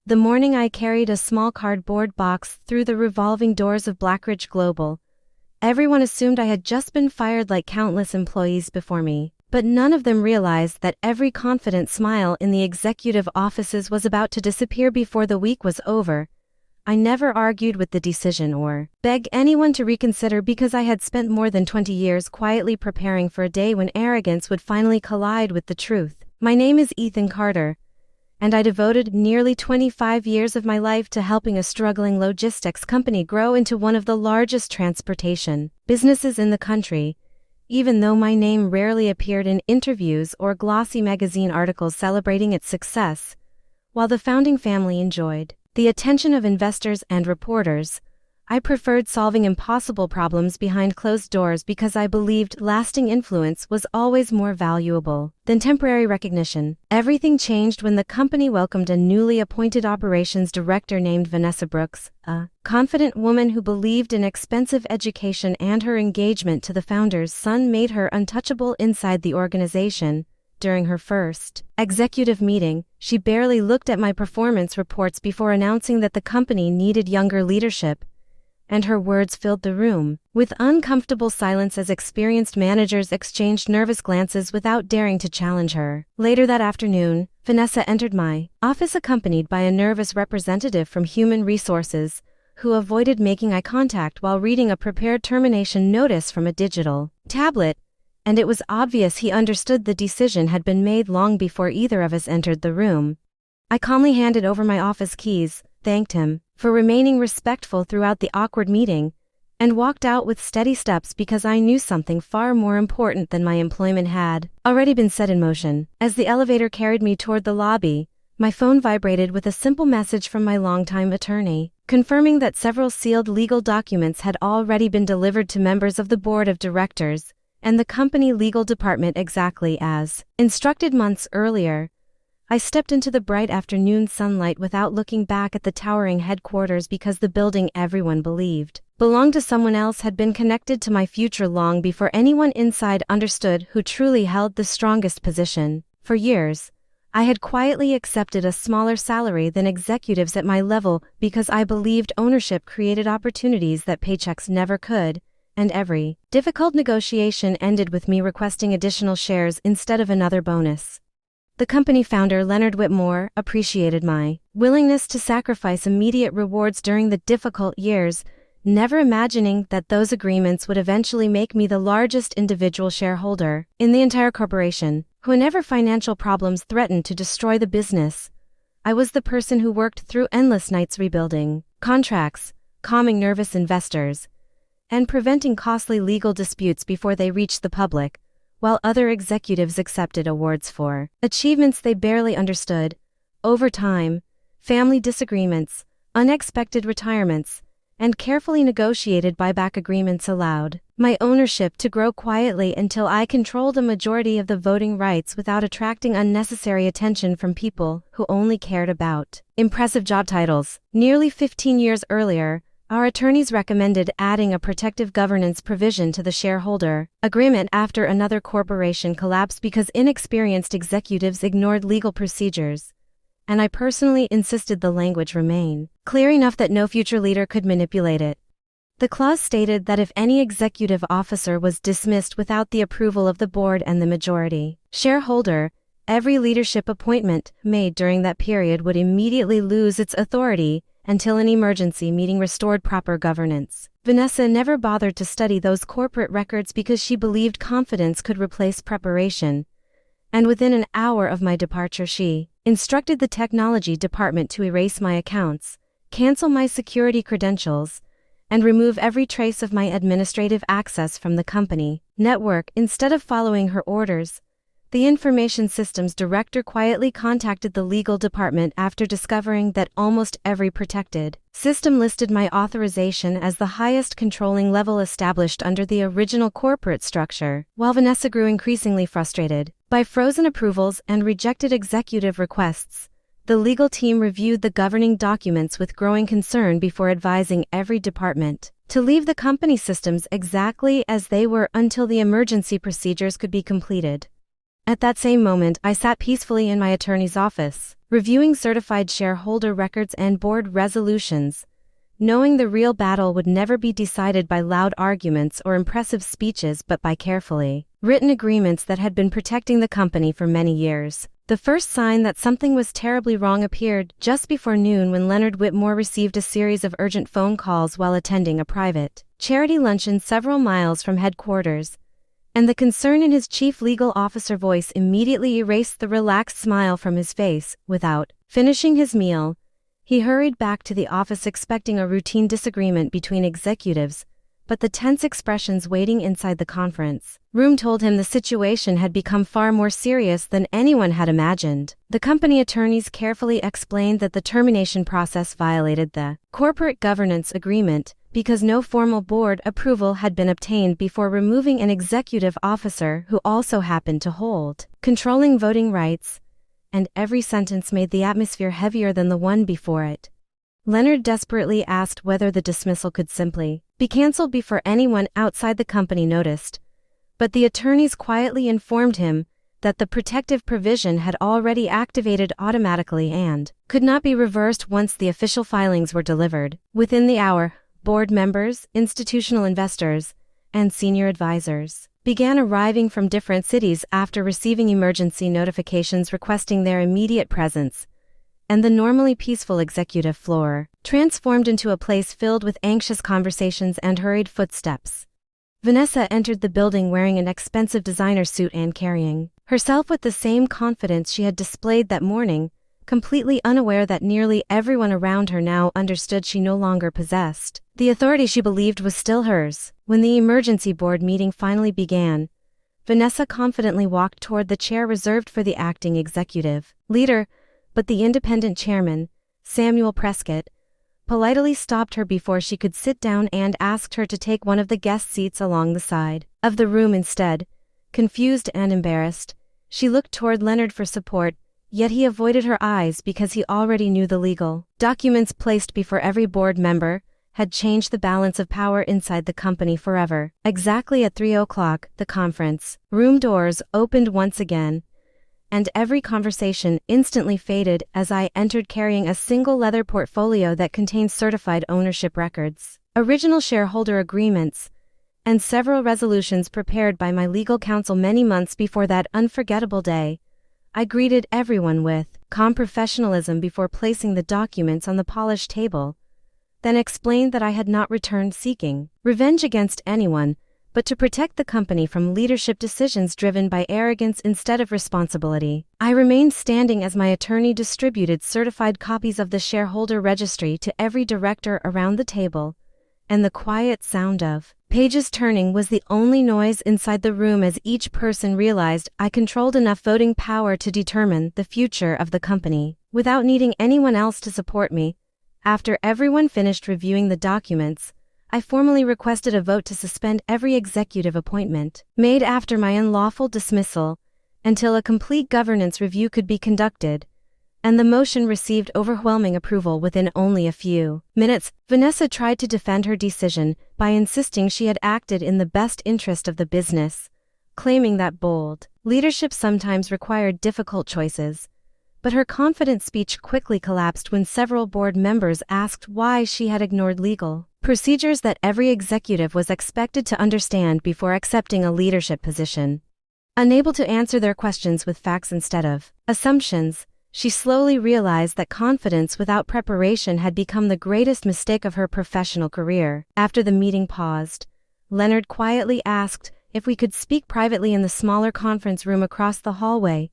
The morning I carried a small cardboard box through the revolving doors of Blackridge Global, everyone assumed I had just been fired like countless employees before me, but none of them realized that every confident smile in the executive offices was about to disappear before the week was over. I never argued with the decision or begged anyone to reconsider because I had spent more than 20 years quietly preparing for a day when arrogance would finally collide with the truth. My name is Ethan Carter, and I devoted nearly 25 years of my life to helping a struggling logistics company grow into one of the largest transportation businesses in the country, even though my name rarely appeared in interviews or glossy magazine articles celebrating its success. While the founding family enjoyed the attention of investors and reporters, I preferred solving impossible problems behind closed doors because I believed lasting influence was always more valuable than temporary recognition. Everything changed when the company welcomed a newly appointed operations director named Vanessa Brooks, a confident woman who believed in expensive education, and her engagement to the founder's son made her untouchable inside the organization. During her first executive meeting, she barely looked at my performance reports before announcing that the company needed younger leadership, and her words filled the room with uncomfortable silence as experienced managers exchanged nervous glances without daring to challenge her. Later that afternoon, Vanessa entered my office accompanied by a nervous representative from Human Resources, who avoided making eye contact while reading a prepared termination notice from a digital tablet, and it was obvious he understood the decision had been made long before either of us entered the room. I calmly handed over my office keys, thanked him for remaining respectful throughout the awkward meeting, and walked out with steady steps because I knew something far more important than my employment had already been set in motion. As the elevator carried me toward the lobby, my phone vibrated with a simple message from my longtime attorney, confirming that several sealed legal documents had already been delivered to members of the board of directors and the company legal department exactly as instructed months earlier. I stepped into the bright afternoon sunlight without looking back at the towering headquarters because the building everyone believed belonged to someone else had been connected to my future long before anyone inside understood who truly held the strongest position. For years, I had quietly accepted a smaller salary than executives at my level because I believed ownership created opportunities that paychecks never could, and every difficult negotiation ended with me requesting additional shares instead of another bonus. The company founder, Leonard Whitmore, appreciated my willingness to sacrifice immediate rewards during the difficult years, never imagining that those agreements would eventually make me the largest individual shareholder in the entire corporation. Whenever financial problems threatened to destroy the business, I was the person who worked through endless nights rebuilding contracts, calming nervous investors, and preventing costly legal disputes before they reached the public, while other executives accepted awards for achievements they barely understood. Over time, family disagreements, unexpected retirements, and carefully negotiated buyback agreements allowed my ownership to grow quietly until I controlled a majority of the voting rights without attracting unnecessary attention from people who only cared about impressive job titles. Nearly 15 years earlier, our attorneys recommended adding a protective governance provision to the shareholder agreement after another corporation collapsed because inexperienced executives ignored legal procedures, and I personally insisted the language remain clear enough that no future leader could manipulate it. The clause stated that if any executive officer was dismissed without the approval of the board and the majority shareholder, every leadership appointment made during that period would immediately lose its authority until an emergency meeting restored proper governance. Vanessa never bothered to study those corporate records because she believed confidence could replace preparation, and within an hour of my departure she instructed the technology department to erase my accounts, cancel my security credentials, and remove every trace of my administrative access from the company network. Instead of following her orders, the information systems director quietly contacted the legal department after discovering that almost every protected system listed my authorization as the highest controlling level established under the original corporate structure. While Vanessa grew increasingly frustrated by frozen approvals and rejected executive requests, the legal team reviewed the governing documents with growing concern before advising every department to leave the company systems exactly as they were until the emergency procedures could be completed. At that same moment, I sat peacefully in my attorney's office, reviewing certified shareholder records and board resolutions, knowing the real battle would never be decided by loud arguments or impressive speeches but by carefully written agreements that had been protecting the company for many years. The first sign that something was terribly wrong appeared just before noon when Leonard Whitmore received a series of urgent phone calls while attending a private charity luncheon several miles from headquarters, and the concern in his chief legal officer voice immediately erased the relaxed smile from his face. Without finishing his meal, he hurried back to the office expecting a routine disagreement between executives, but the tense expressions waiting inside the conference room told him the situation had become far more serious than anyone had imagined. The company attorneys carefully explained that the termination process violated the corporate governance agreement because no formal board approval had been obtained before removing an executive officer who also happened to hold controlling voting rights, and every sentence made the atmosphere heavier than the one before it. Leonard desperately asked whether the dismissal could simply be cancelled before anyone outside the company noticed, but the attorneys quietly informed him that the protective provision had already activated automatically and could not be reversed once the official filings were delivered. Within the hour, board members, institutional investors, and senior advisors began arriving from different cities after receiving emergency notifications requesting their immediate presence, and the normally peaceful executive floor transformed into a place filled with anxious conversations and hurried footsteps. Vanessa entered the building wearing an expensive designer suit and carrying herself with the same confidence she had displayed that morning, completely unaware that nearly everyone around her now understood she no longer possessed the authority she believed was still hers. When the emergency board meeting finally began, Vanessa confidently walked toward the chair reserved for the acting executive leader, but the independent chairman, Samuel Prescott, politely stopped her before she could sit down and asked her to take one of the guest seats along the side of the room instead. Confused and embarrassed, she looked toward Leonard for support, yet he avoided her eyes because he already knew the legal documents placed before every board member had changed the balance of power inside the company forever. Exactly at 3 o'clock, the conference room doors opened once again, and every conversation instantly faded as I entered carrying a single leather portfolio that contained certified ownership records, original shareholder agreements, and several resolutions prepared by my legal counsel many months before that unforgettable day. I greeted everyone with calm professionalism before placing the documents on the polished table, then explained that I had not returned seeking revenge against anyone, but to protect the company from leadership decisions driven by arrogance instead of responsibility. I remained standing as my attorney distributed certified copies of the shareholder registry to every director around the table, and the quiet sound of pages turning was the only noise inside the room as each person realized I controlled enough voting power to determine the future of the company, without needing anyone else to support me. After everyone finished reviewing the documents, I formally requested a vote to suspend every executive appointment made after my unlawful dismissal until a complete governance review could be conducted, and the motion received overwhelming approval within only a few minutes. Vanessa tried to defend her decision by insisting she had acted in the best interest of the business, claiming that bold leadership sometimes required difficult choices. But her confident speech quickly collapsed when several board members asked why she had ignored legal procedures that every executive was expected to understand before accepting a leadership position. Unable to answer their questions with facts instead of assumptions, she slowly realized that confidence without preparation had become the greatest mistake of her professional career. After the meeting paused, Leonard quietly asked if we could speak privately in the smaller conference room across the hallway,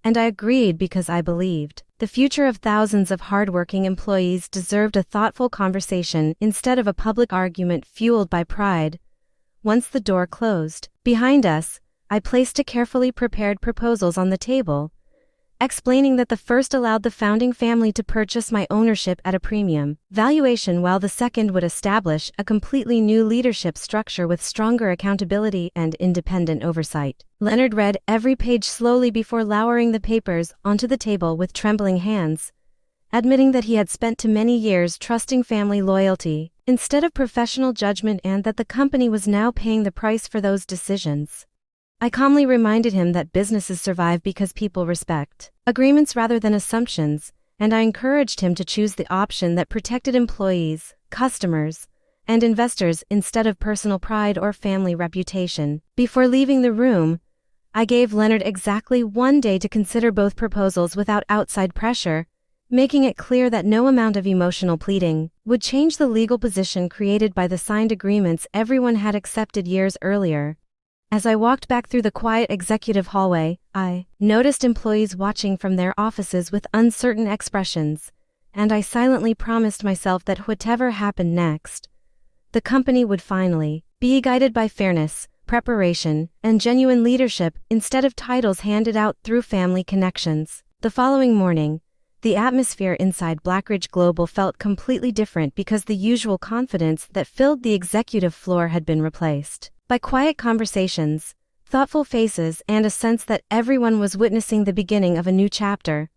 and I agreed because I believed the future of thousands of hardworking employees deserved a thoughtful conversation instead of a public argument fueled by pride. Once the door closed behind us, I placed a carefully prepared proposals on the table, explaining that the first allowed the founding family to purchase my ownership at a premium valuation while the second would establish a completely new leadership structure with stronger accountability and independent oversight. Leonard read every page slowly before lowering the papers onto the table with trembling hands, admitting that he had spent too many years trusting family loyalty instead of professional judgment and that the company was now paying the price for those decisions. I calmly reminded him that businesses survive because people respect agreements rather than assumptions, and I encouraged him to choose the option that protected employees, customers, and investors instead of personal pride or family reputation. Before leaving the room, I gave Leonard exactly 1 day to consider both proposals without outside pressure, making it clear that no amount of emotional pleading would change the legal position created by the signed agreements everyone had accepted years earlier. As I walked back through the quiet executive hallway, I noticed employees watching from their offices with uncertain expressions, and I silently promised myself that whatever happened next, the company would finally be guided by fairness, preparation, and genuine leadership instead of titles handed out through family connections. The following morning, the atmosphere inside Blackridge Global felt completely different because the usual confidence that filled the executive floor had been replaced by quiet conversations, thoughtful faces, and a sense that everyone was witnessing the beginning of a new chapter.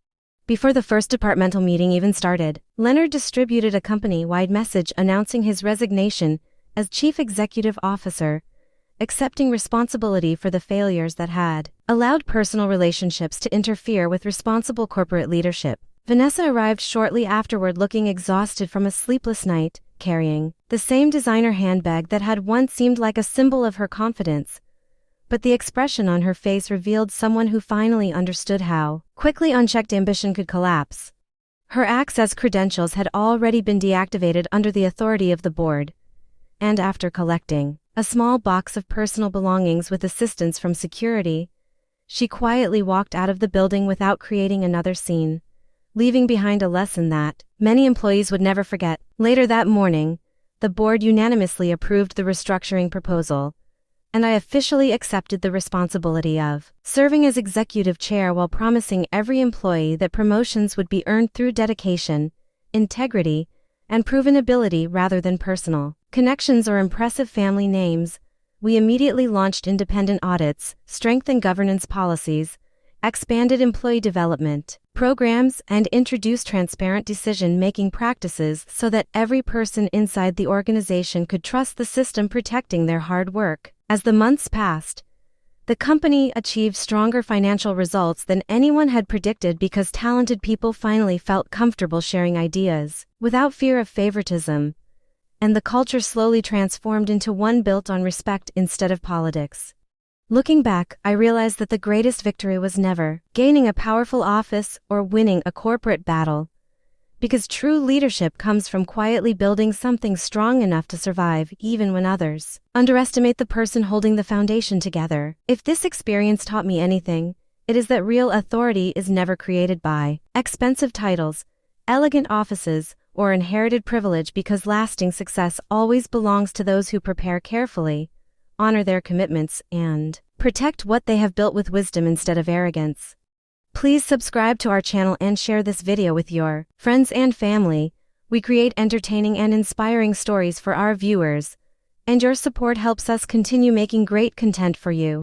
Before the first departmental meeting even started, Leonard distributed a company-wide message announcing his resignation as Chief Executive Officer, accepting responsibility for the failures that had allowed personal relationships to interfere with responsible corporate leadership. Vanessa arrived shortly afterward looking exhausted from a sleepless night, carrying the same designer handbag that had once seemed like a symbol of her confidence. But the expression on her face revealed someone who finally understood how quickly unchecked ambition could collapse. Her access credentials had already been deactivated under the authority of the board, and after collecting a small box of personal belongings with assistance from security, she quietly walked out of the building without creating another scene, leaving behind a lesson that many employees would never forget. Later that morning, the board unanimously approved the restructuring proposal, and I officially accepted the responsibility of serving as executive chair while promising every employee that promotions would be earned through dedication, integrity, and proven ability rather than personal connections or impressive family names. We immediately launched independent audits, strengthened governance policies, expanded employee development programs, and introduced transparent decision-making practices so that every person inside the organization could trust the system protecting their hard work. As the months passed, the company achieved stronger financial results than anyone had predicted because talented people finally felt comfortable sharing ideas without fear of favoritism, and the culture slowly transformed into one built on respect instead of politics. Looking back, I realized that the greatest victory was never gaining a powerful office or winning a corporate battle, because true leadership comes from quietly building something strong enough to survive even when others underestimate the person holding the foundation together. If this experience taught me anything, it is that real authority is never created by expensive titles, elegant offices, or inherited privilege, because lasting success always belongs to those who prepare carefully, honor their commitments, and protect what they have built with wisdom instead of arrogance. Please subscribe to our channel and share this video with your friends and family. We create entertaining and inspiring stories for our viewers, and your support helps us continue making great content for you.